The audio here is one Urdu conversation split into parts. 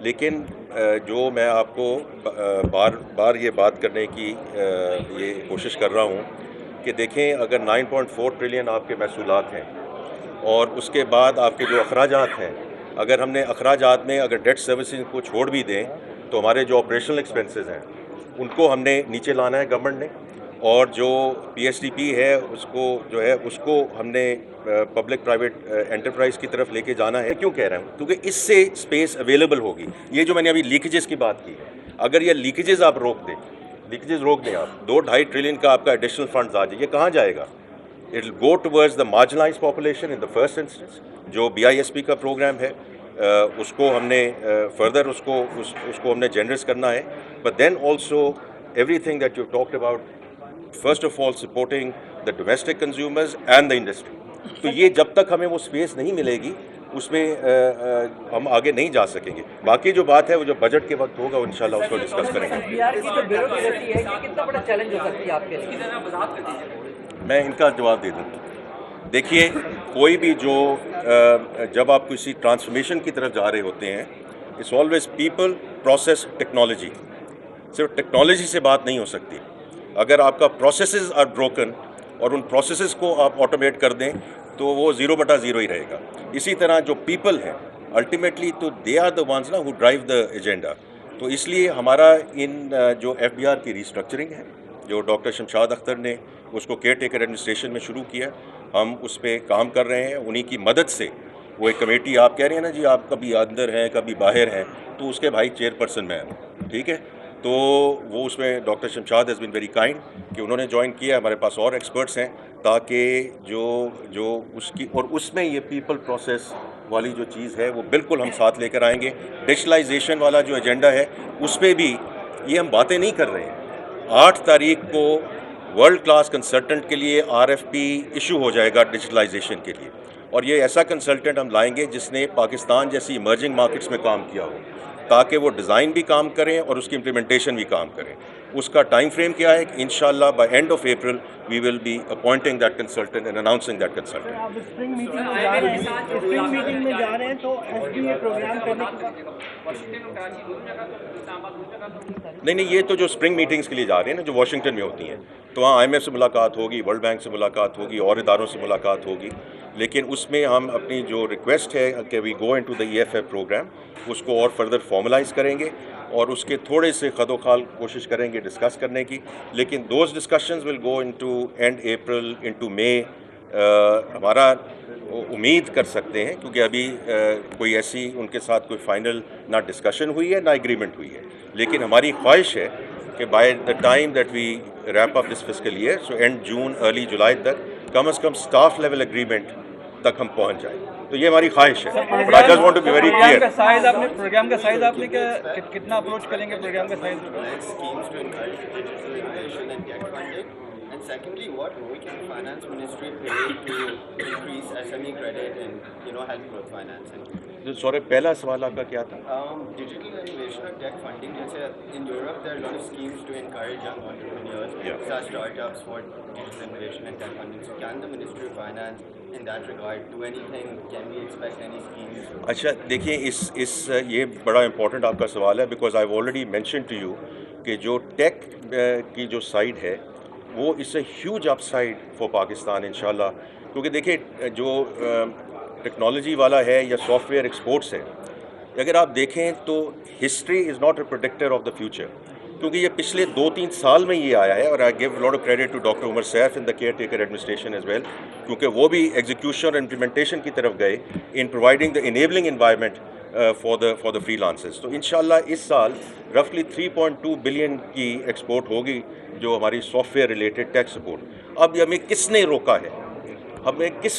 لیکن جو میں آپ کو بار بار یہ بات کرنے کی یہ کوشش کر رہا ہوں کہ دیکھیں اگر 9.4 ٹریلین آپ کے محصولات ہیں اور اس کے بعد آپ کے جو اخراجات ہیں، اگر ہم نے اخراجات میں اگر ڈیٹ سروسنگ کو چھوڑ بھی دیں تو ہمارے جو آپریشنل ایکسپنسز ہیں ان کو ہم نے نیچے لانا ہے گورنمنٹ نے، اور جو پی ایس ڈی پی ہے اس کو ہم نے پبلک پرائیویٹ انٹرپرائز کی طرف لے کے جانا ہے۔ کیوں کہہ رہا ہوں؟ کیونکہ اس سے اسپیس اویلیبل ہوگی۔ یہ جو میں نے ابھی لیکیجز کی بات کی، اگر یہ لیکیجز آپ روک دیں آپ 2-2.5 ٹریلین کا آپ کا ایڈیشنل فنڈز آ جائے، یہ کہاں جائے گا؟ It will go towards the marginalise population in the first instance. جو BISP کا پروگرام ہے اس کو ہم نے فردر اس کو ہم نے جنرس کرنا ہے، but then also every thing that you talked about, first of all supporting the domestic consumers and the industry. تو یہ جب تک ہمیں وہ اسپیس نہیں ملے گی اس میں ہم آگے نہیں جا سکیں گے۔ باقی جو بات ہے وہ جو بجٹ کے وقت ہوگا انشاءاللہ اس کو ڈسکس کریں گے۔ میں ان کا جواب دے دوں۔ دیکھیے کوئی بھی جب آپ کسی ٹرانسفارمیشن کی طرف جا رہے ہوتے ہیں، it's always people, process, technology. صرف ٹیکنالوجی سے بات نہیں ہو سکتی۔ اگر آپ کا پروسیسز آر بروکن اور ان پروسیسز کو آپ آٹومیٹ کر دیں تو وہ 0/0 ہی رہے گا۔ اسی طرح جو پیپل ہیں الٹیمیٹلی تو they are the ones who drive the agenda. تو اس لیے ہمارا ان جو FBR کی ریسٹرکچرنگ ہے جو ڈاکٹر شمشاد اختر نے اس کو کیئر ٹیکر ایڈمنسٹریشن میں شروع کیا، ہم اس پہ کام کر رہے ہیں۔ انہی کی مدد سے وہ ایک کمیٹی، آپ کہہ رہے ہیں نا جی آپ کبھی اندر ہیں کبھی باہر ہیں، تو اس کے بھائی چیئرپرسن میں ہیں، ٹھیک ہے؟ تو وہ اس میں doctor Shamshad has been very kind کہ انہوں نے جوائن کیا۔ ہمارے پاس اور ایکسپرٹس ہیں تاکہ جو اس کی اور اس میں یہ پیپل پروسیس والی جو چیز ہے وہ بالکل ہم ساتھ لے کر آئیں گے۔ ڈیجیٹلائزیشن والا جو ایجنڈا ہے اس پہ بھی یہ ہم باتیں نہیں کر رہے ہیں۔ 8 تاریخ کو ورلڈ کلاس کنسلٹنٹ کے لیے RFP ایشو ہو جائے گا ڈیجیٹلائزیشن کے لیے، اور یہ ایسا کنسلٹنٹ ہم لائیں گے جس نے پاکستان جیسی ایمرجنگ مارکیٹس میں کام کیا ہو، تاکہ وہ ڈیزائن بھی کام کریں اور اس کی امپلیمنٹیشن بھی کام کریں۔ اس کا ٹائم فریم کیا ہے کہ انشاءاللہ by end of April we will be appointing that consultant and announcing that consultant. آپ اسپرنگ میٹنگ میں جا رہے ہیں، اسپرنگ میٹنگ میں جا رہے ہیں تو SBA پروگرام کرنے کے نہیں، یہ تو جو اسپرنگ میٹنگز کے لیے جا رہے ہیں نا جو واشنگٹن میں ہوتی ہیں، تو وہاں IMF سے ملاقات ہوگی، ورلڈ بینک سے ملاقات ہوگی، اور اداروں سے ملاقات ہوگی، لیکن اس میں ہم اپنی جو ریکویسٹ ہے کہ وی گو انٹو دا EFF پروگرام اس کو اور فردر فارملائز کریں گے اور اس کے تھوڑے سے خد و خال کوشش کریں گے ڈسکس کرنے کی، لیکن those discussions will go into end April into May. ہمارا امید کر سکتے ہیں کیونکہ ابھی کوئی ایسی ان کے ساتھ کوئی فائنل نہ ڈسکشن ہوئی ہے نہ ایگریمنٹ ہوئی ہے، لیکن ہماری خواہش ہے کہ by the time that we wrap up this fiscal year, so end June early July تک کم از کم اسٹاف لیول ایگریمنٹ تک ہم پہنچ جائیں۔ تو یہ ہماری خواہش ہے۔ But I just want to be very clear. Programme کا سائز آپ نے کتنا اپروچ کریں گے؟ پروگرام کا size schemes to encourage digitalization and get funded? And secondly, what role can the finance ministry play to increase SME credit and help growth financing? سورے پہلا سوال آپ کا کیا تھا؟ Digital innovation and tech funding. جیسے in Europe there are a lot of schemes to encourage young entrepreneurs, start startups for digital innovation and tech funding. So can the Ministry of Finance in that regard do anything? Can we expect any schemes? اچھا دیکھیے یہ بڑا امپورٹنٹ آپ کا سوال ہے، because I already mention to you کہ جو ٹیک کی جو سائڈ ہے وہ اس سے huge up side for Pakistan انشاءاللہ، کیونکہ دیکھیے جو ٹیکنالوجی والا ہے یا سافٹ ویئر ایکسپورٹس ہے، اگر آپ دیکھیں تو history is not a predictor of the future, کیونکہ یہ پچھلے 2-3 سال میں یہ آیا ہے، اور I gave lot of credit to doctor Umar Saif in the caretaker administration as well, کیونکہ وہ بھی ایگزیکیوشن اور امپلیمنٹیشن کی طرف گئے in providing the enabling environment for the freelancers. تو انشاءاللہ اس سال رفلی 3.2 بلین کی ایکسپورٹ ہوگی جو ہماری soft where related tech support. اب ہمیں کس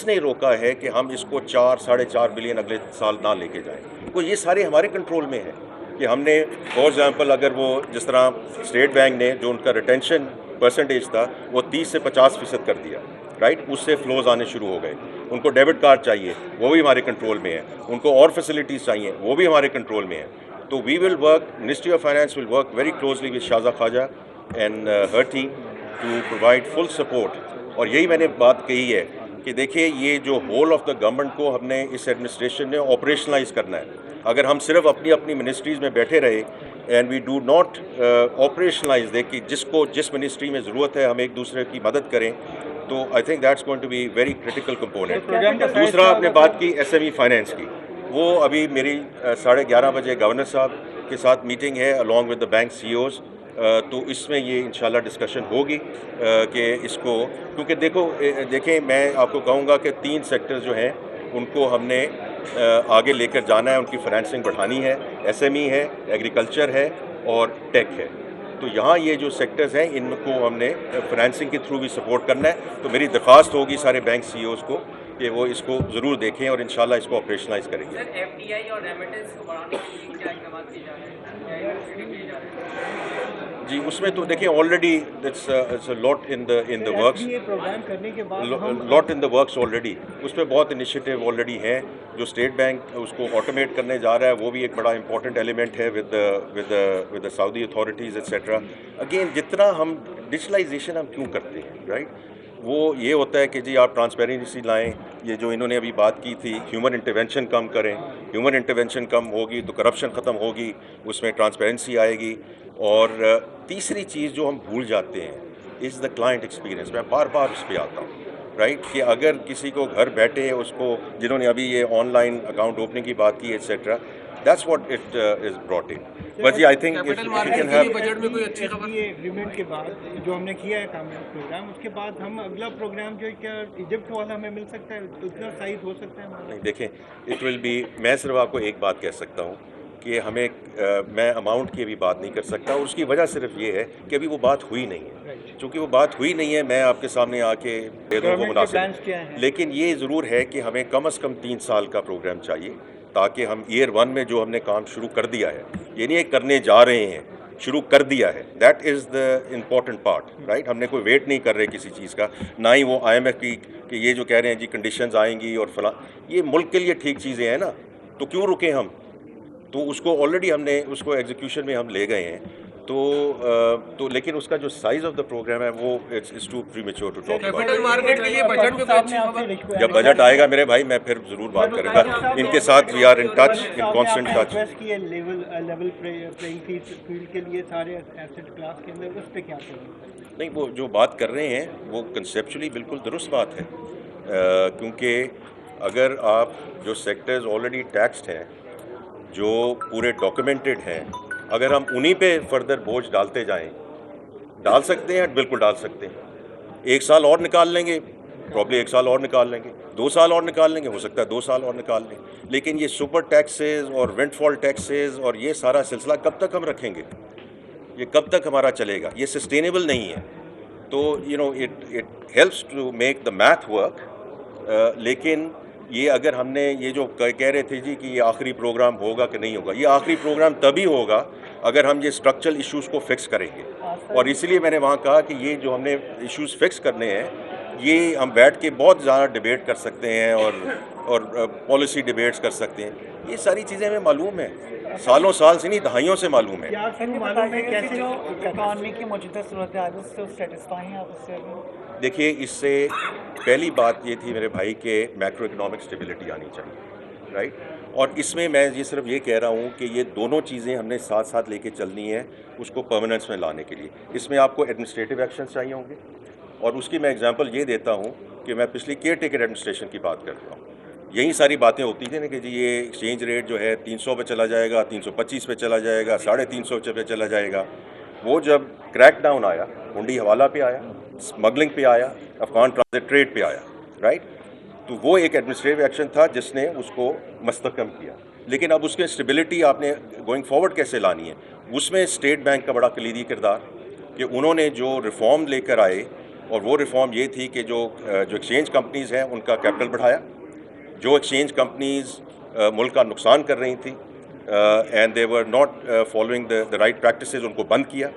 نے روکا ہے کہ ہم اس کو 4-4.5 بلین اگلے سال نہ لے کے جائیں؟ تو یہ سارے ہمارے کنٹرول میں ہے کہ ہم نے فار ایگزامپل اگر وہ جس طرح اسٹیٹ بینک نے جو ان کا ریٹینشن پرسنٹیج تھا وہ 30 سے 50% کر دیا، رائٹ، اس سے فلوز آنے شروع ہو گئے۔ ان کو ڈیبٹ کارڈ چاہیے، وہ بھی ہمارے کنٹرول میں ہے، ان کو اور فیسلٹیز چاہیے، وہ بھی ہمارے کنٹرول میں ہے۔ تو we will work, ministry of finance will work very closely with Shaza Khawaja and her team to provide full support. اور یہی میں نے بات کہی ہے کہ دیکھیے یہ جو ہول آف دا گورنمنٹ کو ہم نے اس ایڈمنسٹریشن نے آپریشنلائز کرنا ہے۔ اگر ہم صرف اپنی اپنی منسٹریز میں بیٹھے رہے and we do not operationalise they کہ جس کو جس منسٹری میں ضرورت ہے ہم ایک دوسرے کی مدد کریں, تو I think that's going to be very critical component. دوسرا آپ نے بات کی ایس ایم ای فائنینس کی, وہ ابھی میری 11:30 بجے گورنر صاحب کے ساتھ میٹنگ ہے along with the bank CEOs, تو اس میں یہ انشاءاللہ ڈسکشن ہوگی کہ اس کو, کیونکہ دیکھیں میں آپ کو کہوں گا کہ 3 سیکٹر جو ہیں ان کو ہم نے آگے لے کر جانا ہے, ان کی فائنینسنگ بڑھانی ہے. ایس ایم ای ہے, ایگریکلچر ہے اور ٹیک ہے. تو یہاں یہ جو سیکٹرز ہیں ان کو ہم نے فائنینسنگ کے تھرو بھی سپورٹ کرنا ہے. تو میری درخواست ہوگی سارے بینک CEOs کو کہ وہ اس کو ضرور دیکھیں اور انشاءاللہ اس کو آپریشنلائز کریں گے. FDI اور ریمیٹنس کو بڑھانے کے لیے کیا اقدامات کیے جا رہے ہیں؟ جی اس میں تو دیکھیں already it's lot in the works, program کرنے کے بعد لاٹ ان دا ورکس آلریڈی. اس پہ بہت انیشیٹو آلریڈی ہیں. جو اسٹیٹ بینک اس کو آٹومیٹ کرنے جا رہا ہے وہ بھی ایک بڑا امپورٹنٹ ایلیمنٹ ہے with the Saudi authorities et cetera. Again جتنا ہم ڈیجیٹلائزیشن ہم کیوں کرتے ہیں رائٹ, وہ یہ ہوتا ہے کہ جی آپ ٹرانسپیرنسی لائیں. یہ جو انہوں نے ابھی بات کی تھی ہیومن انٹرونشن کم کریں, ہیومن انٹرونشن کم ہوگی تو کرپشن ختم ہوگی, اس میں ٹرانسپیرنسی آئے گی. اور تیسری چیز جو ہم بھول جاتے ہیں از دا کلائنٹ ایکسپیرینس. میں بار بار اس پہ آتا ہوں رائٹ, کہ اگر کسی کو گھر بیٹھے اس کو, جنہوں نے ابھی یہ آن لائن اکاؤنٹ اوپننگ کی بات کی etcetera, that's what it is brought in. But جی آئی تھنک بجٹ میں کوئی اچھی خبر ایگریمنٹ کے بعد جو ہم نے کیا ہے کامیاب پروگرام, اس کے بعد ہم اگلا پروگرام جو ہے کیا ایجپٹ والا ہمیں مل سکتا ہے, اتنا سائز ہو سکتا ہے ہمارا؟ نہیں دیکھیں اٹ ول بی, میں صرف آپ کو ایک بات کہہ سکتا ہوں کہ ہمیں, میں اماؤنٹ کی ابھی بات نہیں کر سکتا, اور اس کی وجہ صرف یہ ہے کہ ابھی وہ بات ہوئی نہیں ہے. چونکہ وہ بات ہوئی نہیں ہے میں آپ کے سامنے آ کے دے دوں وہ مناسب, لیکن یہ ضرور ہے کہ ہمیں کم از کم 3 سال کا پروگرام چاہیے تاکہ ہم ایئر 1 میں جو ہم نے کام شروع کر دیا ہے, یہ نہیں کرنے جا رہے ہیں, شروع کر دیا ہے, that is the important part right. ہم نے کوئی ویٹ نہیں کر رہے کسی چیز کا, نہ ہی وہ IMF کی کہ یہ جو کہہ رہے ہیں جی کنڈیشنز آئیں گی اور فلاں, یہ ملک کے لیے ٹھیک چیزیں ہیں نا, تو کیوں رکیں ہم. تو اس کو آلریڈی ہم نے اس کو ایگزیکیوشن میں ہم لے گئے ہیں. تو لیکن اس کا جو سائز آف دا پروگرام ہے وہ it's too premature to talk about. Capital market کے لیے بجٹ میں کوئی اچھی خبر؟ جب بجٹ آئے گا میرے بھائی میں پھر ضرور بات کروں گا. ان کے ساتھ we are in touch, in constant touch. Level playing field کے لیے سارے ایسٹ کلاس کے اندر اس پہ کیا کریں؟ نہیں وہ جو بات کر رہے ہیں وہ کنسیپچولی بالکل درست بات ہے, کیونکہ اگر آپ جو سیکٹرز آلریڈی ٹیکسڈ ہیں, جو پورے ڈاکیومنٹڈ ہیں, اگر ہم انہی پہ فردر بوجھ ڈالتے جائیں, ڈال سکتے ہیں بالکل ڈال سکتے ہیں. 1 سال اور نکال لیں گے, پرابلی 1 سال اور نکال لیں گے, 2 سال اور نکال لیں گے, ہو سکتا ہے 2 سال اور نکال لیں. لیکن یہ سپر ٹیکسز اور ونڈ فال ٹیکسز اور یہ سارا سلسلہ کب تک ہم رکھیں گے, یہ کب تک ہمارا چلے گا, یہ سسٹینیبل نہیں ہے. تو it helps to make the math work, لیکن یہ اگر ہم نے یہ جو کہہ رہے تھے جی کہ یہ آخری پروگرام ہوگا کہ نہیں ہوگا, یہ آخری پروگرام تبھی ہوگا اگر ہم یہ اسٹرکچرل ایشوز کو فکس کریں گے. اور اسی لیے میں نے وہاں کہا کہ یہ جو ہم نے ایشوز فکس کرنے ہیں یہ ہم بیٹھ کے بہت زیادہ ڈیبیٹ کر سکتے ہیں اور پالیسی ڈیبیٹس کر سکتے ہیں. یہ ساری چیزیں ہمیں معلوم ہیں, سالوں سال سے نہیں دہائیوں سے معلوم ہے. اکانومی کی موجودہ صورتحال سے سیٹسفائی ہیں آپ اس سے؟ دیکھیے اس سے پہلی بات یہ تھی میرے بھائی کہ میکرو اکنامک اسٹیبلٹی آنی چاہیے رائٹ. اور اس میں میں یہ صرف یہ کہہ رہا ہوں کہ یہ دونوں چیزیں ہم نے ساتھ ساتھ لے کے چلنی ہیں اس کو پرماننس میں لانے کے لیے. اس میں آپ کو ایڈمنسٹریٹو ایکشنز چاہیے ہوں گے, اور اس کی میں اگزامپل یہ دیتا ہوں کہ میں پچھلی کیئر ٹیکر ایڈمنسٹریشن کی بات کرتا ہوں. یہی ساری باتیں ہوتی تھیں نا کہ جی یہ ایکسچینج ریٹ جو ہے 300 پہ چلا جائے گا, 325 پہ چلا جائے گا, 350 پہ چلا جائے گا. وہ جب کریک ڈاؤن آیا, ہنڈی حوالہ پہ آیا, اسمگلنگ پہ آیا, افغان ٹرانزٹ ٹریڈ پہ آیا رائٹ, تو وہ ایک ایڈمنسٹریٹو ایکشن تھا جس نے اس کو مستحکم کیا. لیکن اب اس کے اسٹیبلٹی آپ نے گوئنگ فارورڈ کیسے لانی ہے, اس میں اسٹیٹ بینک کا بڑا کلیدی کردار کہ انہوں نے جو ریفارم لے کر آئے, اور وہ ریفارم یہ تھی کہ جو ایکسچینج کمپنیز ہیں ان کا کیپٹل بڑھایا, جو ایکسچینج کمپنیز ملک کا نقصان کر رہی تھیں and they were not following the right practices, ان کو بند کیا.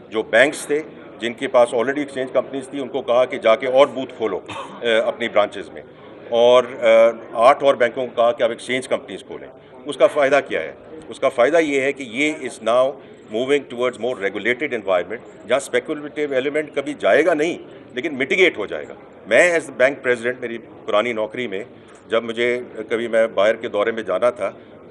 جو بینکس تھے جن کے پاس آلریڈی ایکسچینج کمپنیز تھی ان کو کہا کہ جا کے اور بوتھ کھولو اپنی برانچز میں, اور 8 اور بینکوں کو کہا کہ اب ایکسچینج کمپنیز کھولیں. اس کا فائدہ کیا ہے؟ اس کا فائدہ یہ ہے کہ یہ is now moving towards more regulated environment, جہاں اسپیکولیٹیو ایلیمنٹ کبھی جائے گا نہیں لیکن میٹیگیٹ ہو جائے گا. میں ایز بینک پریزیڈنٹ میری پرانی نوکری میں جب مجھے کبھی میں باہر کے دورے میں جانا تھا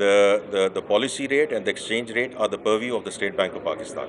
The policy rate and the exchange rate are the purview of the State Bank of Pakistan.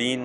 3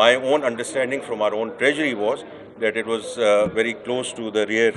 my own understanding from our own treasury was that it was very close to the real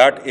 that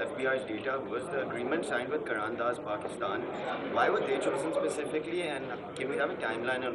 FBI's data was the agreement signed with Karandas, Pakistan. Why were they chosen specifically, and can we have a timeline on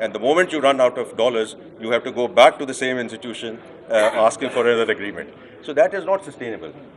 and the moment you run out of dollars you have to go back to the same institution asking for another agreement, so that is not sustainable।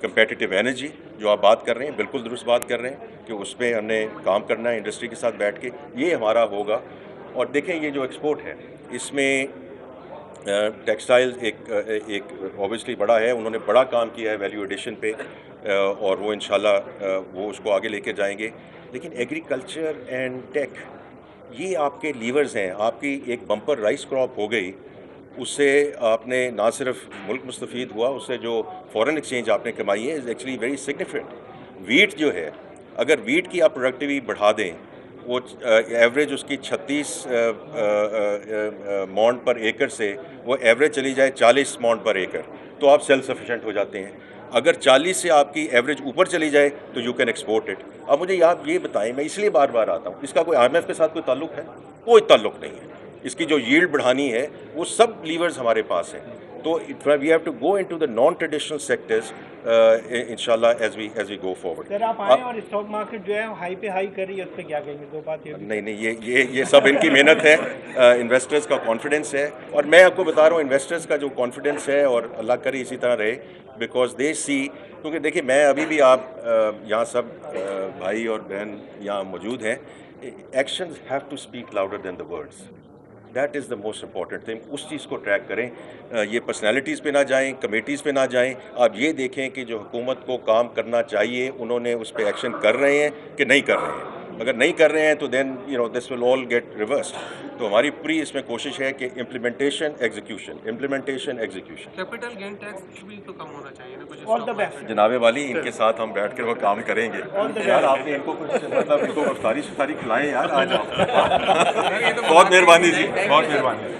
Competitive energy جو آپ بات کر رہے ہیں، بالکل درست بات کر رہے ہیں کہ اس پہ ہم نے کام کرنا ہے انڈسٹری کے ساتھ بیٹھ کے، یہ ہمارا ہوگا. اور دیکھیں یہ جو ایکسپورٹ ہے اس میں ٹیکسٹائل ایک اوبیسلی بڑا ہے، انہوں نے بڑا کام کیا ہے ویلیو ایڈیشن پہ، اور وہ انشاءاللہ وہ اس کو آگے لے کے جائیں گے. لیکن ایگریکلچر اینڈ ٹیک یہ آپ کے لیورز ہیں. آپ کی ایک بمپر رائس کراپ ہو گئی، اس سے آپ نے نہ صرف ملک مستفید ہوا، اس سے جو فورن ایکسچینج آپ نے کمائی ہے is actually very significant. Weight جو ہے، اگر ویٹ کی آپ پروڈکٹیوٹی بڑھا دیں، وہ ایوریج اس کی 36 مونڈ پر ایکر سے وہ ایوریج چلی جائے 40 مونڈ پر ایکر، تو آپ سیلف سفیشینٹ ہو جاتے ہیں. اگر 40 سے آپ کی ایوریج اوپر چلی جائے تو یو کین ایکسپورٹ اٹ. اب مجھے آپ یہ بتائیں، میں اس لیے بار بار آتا ہوں، اس کا کوئی IMF کے ساتھ کوئی تعلق ہے؟ کوئی تعلق نہیں ہے. اس کی جو ییلڈ بڑھانی ہے وہ سب لیورز ہمارے پاس ہیں. تو we have to go into the non traditional sectors انشاءاللہ as we go forward. Sir آپ آئیں اور اسٹاک مارکیٹ جو ہے ہائی پہ ہائی کر رہی ہے، اس پہ کیا کہیں گے؟ دو بات یہ نہیں، یہ سب ان کی محنت ہے، انویسٹرز کا کانفیڈنس ہے. اور میں آپ کو بتا رہا ہوں انویسٹرز کا جو کانفیڈنس ہے، اور اللہ کرے اسی طرح رہے، بیکاز دے سی. کیونکہ دیکھیں میں ابھی بھی، آپ یہاں سب بھائی اور بہن یہاں موجود ہیں، actions have to speak louder than the words. That is the most important thing. اس چیز کو ٹریک کریں، یہ پرسنالٹیز پہ نہ جائیں، کمیٹیز پہ نہ جائیں. آپ یہ دیکھیں کہ جو حکومت کو کام کرنا چاہیے انہوں نے اس پہ ایکشن کر رہے ہیں کہ نہیں کر رہے ہیں. اگر نہیں کر رہے ہیں تو دین دس ول آل گیٹ ریورسڈ. تو ہماری پوری اس میں کوشش ہے کہ implementation execution. Capital gain tax بھی تو کم ہونا چاہیے نا کچھ. آل دا بیسٹ جناب والی، ان کے ساتھ ہم بیٹھ کر وہ کام کریں گے. یار آپ نے ان کو کچھ مطلب ان کو افطاری کھلائیں یار. آج بہت مہربانی جی، بہت مہربانی.